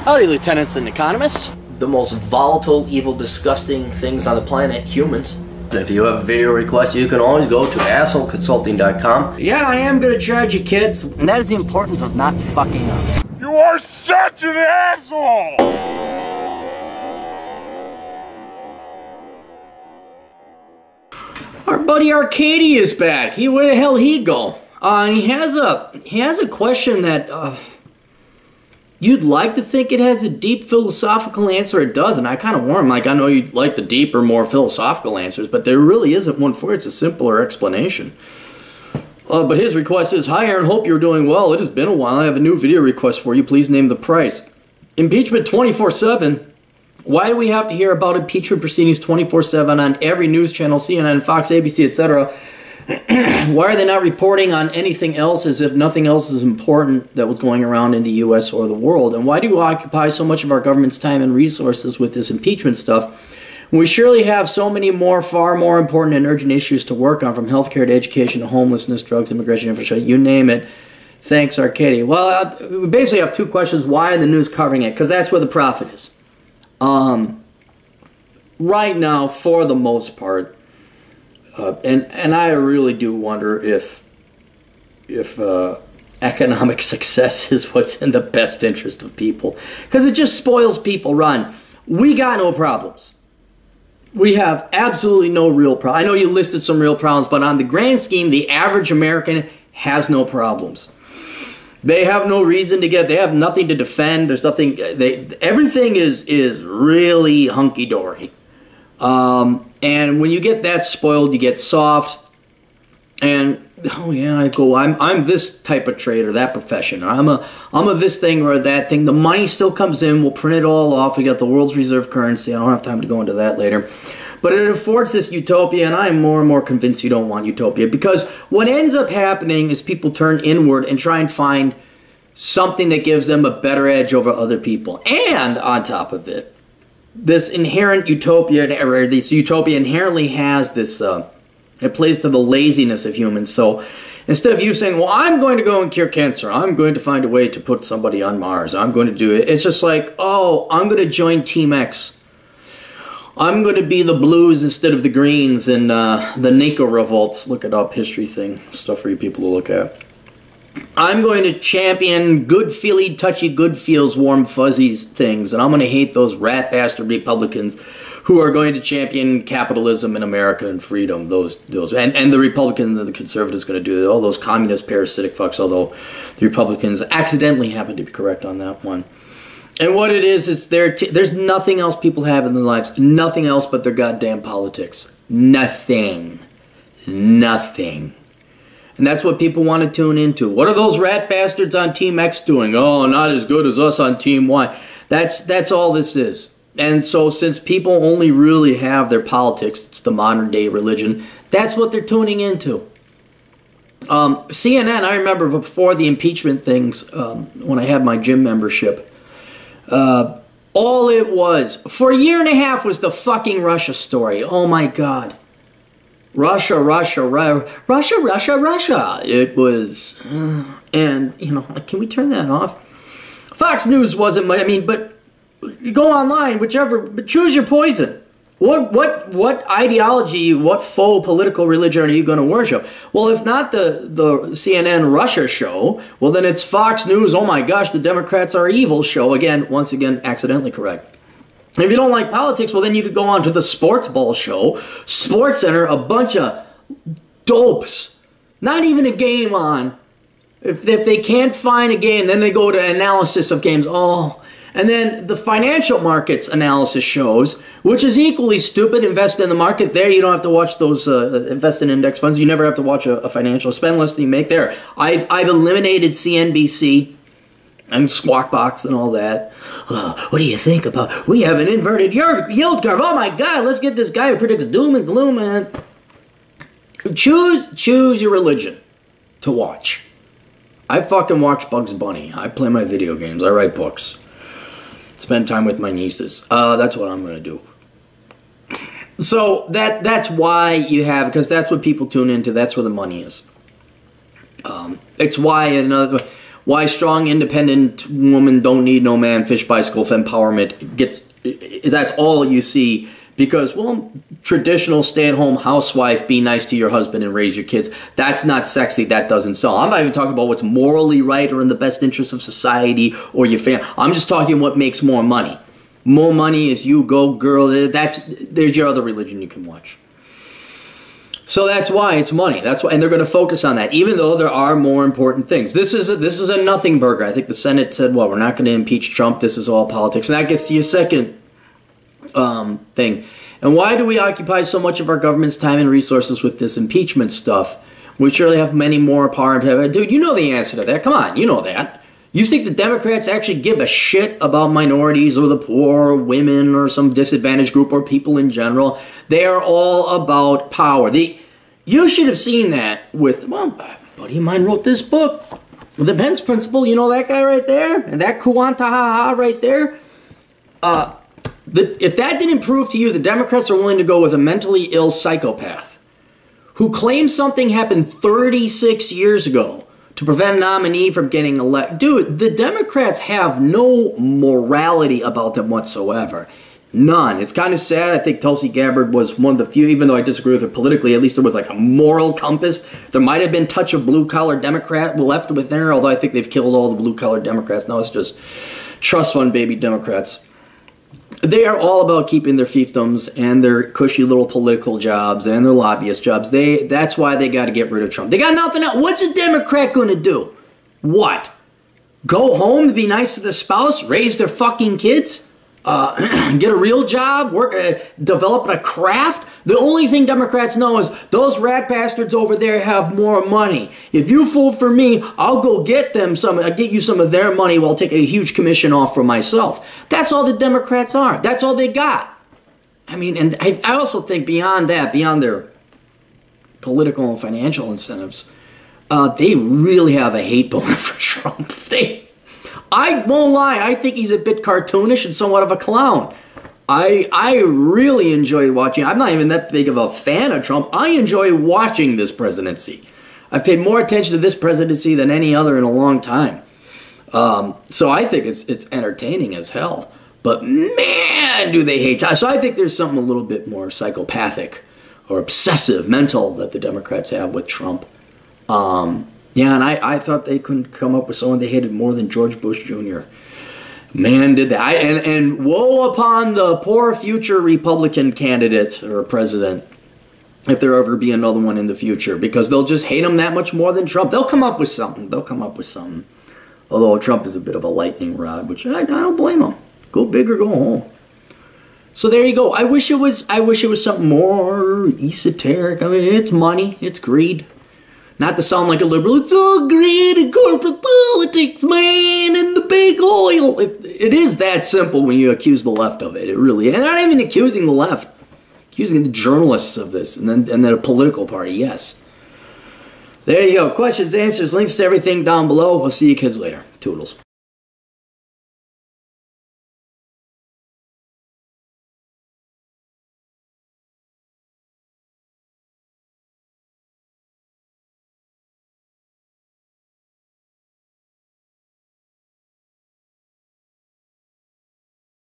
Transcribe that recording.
Howdy, lieutenants and economists. The most volatile, evil, disgusting things on the planet, humans. If you have a video request, you can always go to assholeconsulting.com. Yeah, I am gonna charge you, kids. And that is the importance of not fucking up. You are such an asshole! Our buddy Arcady is back. Where the hell he go? He has a question that you'd like to think it has a deep philosophical answer. It doesn't. I kind of warn him, like, I know you'd like the deeper, more philosophical answers, but there really isn't one for it. It's a simpler explanation. But his request is, "Hi Aaron, hope you're doing well. It has been a while. I have a new video request for you. Please name the price." Impeachment 24/7. Why do we have to hear about impeachment proceedings 24/7 on every news channel, CNN, Fox, ABC, etc.? Why are they not reporting on anything else as if nothing else is important that was going around in the U.S. or the world? And why do we occupy so much of our government's time and resources with this impeachment stuff? We surely have so many more, far more important and urgent issues to work on, from healthcare to education to homelessness, drugs, immigration, infrastructure, you name it. Thanks, Arcady. Well, we basically have two questions. Why are the news covering it? Because that's where the profit is. Right now, for the most part, and I really do wonder if economic success is what's in the best interest of people, because it just spoils people. Run. We got no problems. We have absolutely no real problems. I know you listed some real problems, but on the grand scheme, the average American has no problems. They have no reason to get. They have nothing to defend. There's nothing. Everything is really hunky dory. And when you get that spoiled, you get soft. And oh yeah, I'm this type of trader, that profession. I'm a this thing or that thing. The money still comes in. We'll print it all off. We got the world's reserve currency. I don't have time to go into that later. But it affords this utopia, and I'm more and more convinced you don't want utopia, because what ends up happening is people turn inward and try and find something that gives them a better edge over other people. And on top of it, this inherent utopia, or this utopia inherently has this, it plays to the laziness of humans. So instead of you saying, well, I'm going to go and cure cancer, I'm going to find a way to put somebody on Mars, I'm going to do it, it's just like, oh, I'm going to join Team X. I'm going to be the blues instead of the greens in the Nico revolts. Look it up, history thing, stuff for you people to look at. I'm going to champion good-feely, touchy, good feels, warm fuzzies things, and I'm going to hate those rat bastard Republicans who are going to champion capitalism in America and freedom. Those, and the Republicans and the conservatives are going to do it. All those communist parasitic fucks, although the Republicans accidentally happen to be correct on that one. And what it is there's nothing else people have in their lives. Nothing else but their goddamn politics. Nothing. Nothing. And that's what people want to tune into. What are those rat bastards on Team X doing? Oh, not as good as us on Team Y. That's all this is. And so since people only really have their politics, it's the modern day religion, that's what they're tuning into. CNN, I remember before the impeachment things, when I had my gym membership, all it was, for a year and a half, was the fucking Russia story. Oh my God. Russia. It was, and, you know, can we turn that off? Fox News wasn't, I mean, but you go online, whichever, but choose your poison. What ideology, what faux political religion are you going to worship? Well, if not the CNN Russia show, well, then it's Fox News, oh my gosh, the Democrats are evil show. Again, once again, accidentally correct. And if you don't like politics, well, then you could go on to the Sports Ball show, Sports Center, a bunch of dopes. Not even a game on. If they can't find a game, then they go to analysis of games. Oh, and then the financial markets analysis shows, which is equally stupid. Invest in the market. There, you don't have to watch those invest in index funds. You never have to watch a financial spend less than you make there. I've eliminated CNBC and Squawk Box and all that. What do you think about, we have an inverted yield curve. Oh my God, let's get this guy who predicts doom and gloom. And choose your religion to watch. I fucking watch Bugs Bunny. I play my video games. I write books. Spend time with my nieces. That's what I'm going to do. So that's why you have, because that's what people tune into. That's where the money is. It's why why strong, independent women don't need no man, fish bicycle empowerment that's all you see. Because, well, traditional stay-at-home housewife, be nice to your husband and raise your kids, that's not sexy, that doesn't sell. I'm not even talking about what's morally right or in the best interest of society or your family. I'm just talking what makes more money. More money is you go, girl, there's your other religion you can watch. So that's why it's money. That's why, and they're going to focus on that, even though there are more important things. This is a nothing burger. I think the Senate said, well, we're not going to impeach Trump. This is all politics. And that gets to your second thing. And why do we occupy so much of our government's time and resources with this impeachment stuff? We surely have many more power. Dude, you know the answer to that. Come on, you know that. You think the Democrats actually give a shit about minorities or the poor or women or some disadvantaged group or people in general? They are all about power. You should have seen that with, well, a buddy of mine wrote this book, The Pence Principle. You know that guy right there? And that Kuantahaha right there? If that didn't prove to you the Democrats are willing to go with a mentally ill psychopath who claims something happened 36 years ago to prevent a nominee from getting elected. Dude, the Democrats have no morality about them whatsoever. None. It's kind of sad. I think Tulsi Gabbard was one of the few, even though I disagree with her politically, at least there was like a moral compass. There might have been a touch of blue-collar Democrat left within her, although I think they've killed all the blue-collar Democrats. Now it's just trust fund baby Democrats. They are all about keeping their fiefdoms and their cushy little political jobs and their lobbyist jobs. That's why they got to get rid of Trump. They got nothing else. What's a Democrat going to do? What? Go home, be nice to their spouse, raise their fucking kids? Get a real job, work, develop a craft. The only thing Democrats know is those rat bastards over there have more money. If you fool for me, I'll go get them some. I'll get you some of their money while taking a huge commission off for myself. That's all the Democrats are. That's all they got. I mean, and I also think beyond that, beyond their political and financial incentives, they really have a hate boner for Trump. I won't lie, I think he's a bit cartoonish and somewhat of a clown. I really enjoy watching. I'm not even that big of a fan of Trump. I enjoy watching this presidency. I've paid more attention to this presidency than any other in a long time. So I think it's entertaining as hell. But man, do they hate Trump. So I think there's something a little bit more psychopathic or obsessive, mental that the Democrats have with Trump. Yeah, and I thought they couldn't come up with someone they hated more than George Bush Jr. Man, did that. And woe upon the poor future Republican candidate or president if there ever be another one in the future, because they'll just hate him that much more than Trump. They'll come up with something. Although Trump is a bit of a lightning rod, which I don't blame him. Go big or go home. So there you go. I wish it was something more esoteric. I mean, it's money. It's greed. Not to sound like a liberal, it's all greed and corporate politics, man, and the big oil. It is that simple when you accuse the left of it. It really is. And I'm not even accusing the left. Accusing the journalists of this, and then a political party, yes. There you go. Questions, answers, links to everything down below. We'll see you kids later. Toodles.